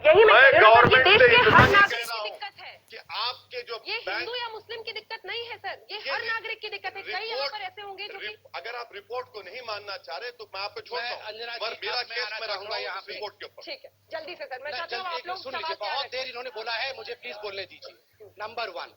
यही मैं कह रही हूं कि देश के हर नागरिक की दिक्कत है कि आपके जो ये हिंदू या मुस्लिम की दिक्कत नहीं है सर, ये हर नागरिक की दिक्कत है। कई यहाँ पर ऐसे होंगे जो कि अगर आप रिपोर्ट को नहीं मानना चाह रहे तो मैं आपको छोड़ता हूं, अंजना पर जी, मेरा अब मैं केस आना मैं रहूंगा चाहूंगा यहाँ यहाँ पे। रिपोर्ट के ऊपर। ठीक है, जल्दी से सर, मैं चाहती हूँ आप लोग सुन लीजिए, सवाल बहुत देर इन्होंने बोला है, मुझे प्लीज बोलने दीजिए। नंबर 1,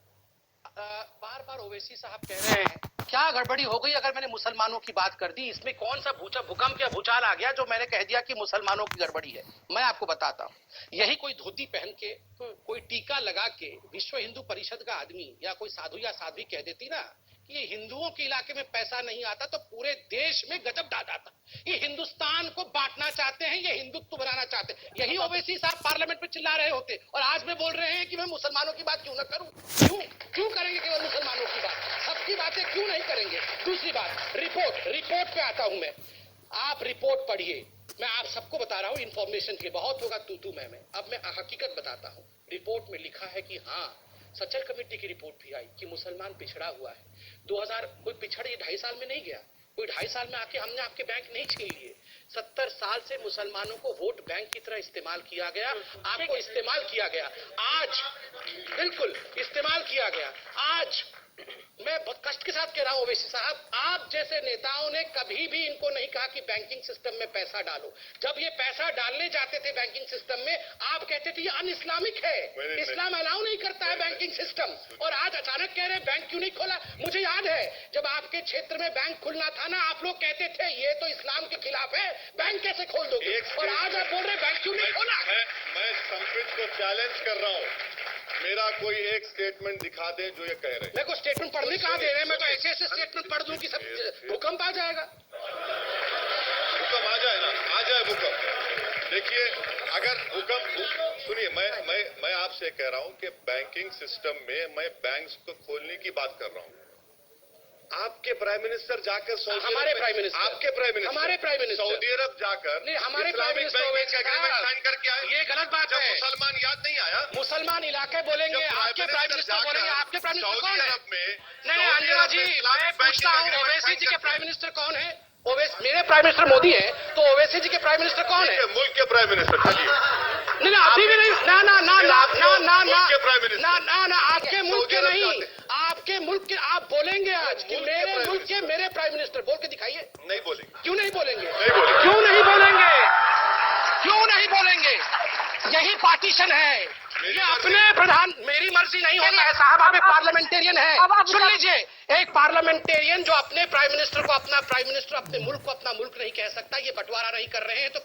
बार बार ओवैसी साहब कह रहे हैं क्या गड़बड़ी हो गई अगर मैंने मुसलमानों की बात कर दी, इसमें कौन सा भूकंप या भूचाल आ गया जो मैंने कह दिया कि मुसलमानों की गड़बड़ी है। मैं आपको बताता हूँ, यही कोई धोती पहन के कोई टीका लगा के विश्व हिंदू परिषद का आदमी या कोई साधु या साध्वी कह देती ना कि ये हिंदुओं के इलाके में पैसा नहीं आता तो पूरे देश में गजब डाल जाता। ये हिंदुस्तान को बांटना चाहते हैं, ये हिंदुत्व बनाना चाहते हैं। यही ओवैसी साहब पार्लियामेंट में चिल्ला रहे होते और आज में बोल रहे हैं कि मैं मुसलमानों की बात क्यों ना करूं। क्यों करेंगे केवल मुसलमानों की बात, सबकी बातें क्यों नहीं करेंगे। दूसरी बात, रिपोर्ट पे आता हूं मैं। आप रिपोर्ट पढ़िए, मैं आप सबको बता रहा हूं इंफॉर्मेशन के बहुत होगा तू मैं। अब मैं हकीकत बताता हूं। रिपोर्ट में लिखा है कि हाँ, सचल कमेटी की रिपोर्ट भी आई कि मुसलमान पिछड़ा हुआ है। 2000 कोई पिछड़ ये 2.5 साल में नहीं गया, कोई 2.5 साल में आके हमने आपके बैंक नहीं छीन लिए। 70 साल से मुसलमानों को वोट बैंक की तरह इस्तेमाल किया गया, आपको इस्तेमाल किया गया, आज बिल्कुल इस्तेमाल किया गया। आज मैं बहुत कष्ट के साथ कह रहा हूं ओवैसी साहब, आप जैसे नेताओं ने कभी भी इनको नहीं कहा कि बैंकिंग सिस्टम में पैसा डालो। जब ये पैसा डालने जाते थे बैंकिंग सिस्टम में, आप कहते थे ये अन इस्लामिक है, इस्लाम अलाउ नहीं करता है बैंकिंग सिस्टम। और आज अचानक कह रहे बैंक क्यों नहीं खोला। मुझे याद है जब आपके क्षेत्र में बैंक खुलना था ना, आप लोग कहते थे ये तो इस्लाम के खिलाफ है, बैंक कैसे खोल दोगे। और आज आप बोल रहे बैंक क्यों नहीं खोला। मैं संस्कृत को चैलेंज कर रहा हूँ, मेरा कोई एक स्टेटमेंट दिखा दे जो ये कह रहे हैं। मेरे को स्टेटमेंट पढ़ने कहाँ दे रहे हैं, मैं तो ऐसे स्टेटमेंट पढ़ दूं कि सब भूकंप आ जाएगा। भूकंप आ जाए ना, आ जाए भूकंप। देखिए अगर भूकंप, सुनिए मैं आपसे कह रहा हूं कि बैंकिंग सिस्टम में मैं बैंक्स को खोलने की बात कर रहा हूं। आपके प्राइम मिनिस्टर जाकर सऊदी, हमारे प्राइम मिनिस्टर, आपके प्राइम मिनिस्टर, हमारे प्राइम मिनिस्टर सऊदी अरब जाकर नहीं, हमारे प्राइम मिनिस्टर साइन करके आए। ये गलत बात है। मुसलमान याद नहीं आया, मुसलमान इलाके बोलेंगे, आपके प्राइम मिनिस्टर बोलेंगे, आपके प्राइम मिनिस्टर कौन है। में नहीं अंजना जी, मैं पूछता हूँ ओवैसी जी के प्राइम मिनिस्टर कौन है। मेरे प्राइम मिनिस्टर मोदी है, तो ओवैसी जी के प्राइम मिनिस्टर कौन है। मुल्क के प्राइम मिनिस्टर। चलिए नहीं अभी भी नहीं, ना ना ना ना ना ना ना ना आपके मुल्क के नहीं, आपके मुल्क के आप बोलेंगे आज कि मेरे मुल्क के मेरे प्राइम मिनिस्टर, बोल के दिखाइए। नहीं बोलेंगे। क्यों नहीं बोलेंगे, क्यों नहीं बोलेंगे, क्यों नहीं बोलेंगे। यही पार्टीशन है, ये अपने प्रधान, मेरी मर्जी नहीं होता है साहब, आप एक पार्लियामेंटेरियन है। सुन लीजिए, एक पार्लियामेंटेरियन जो अपने प्राइम मिनिस्टर को अपना प्राइम मिनिस्टर, अपने मुल्क को अपना मुल्क नहीं कह सकता, ये बंटवारा नहीं कर रहे हैं तो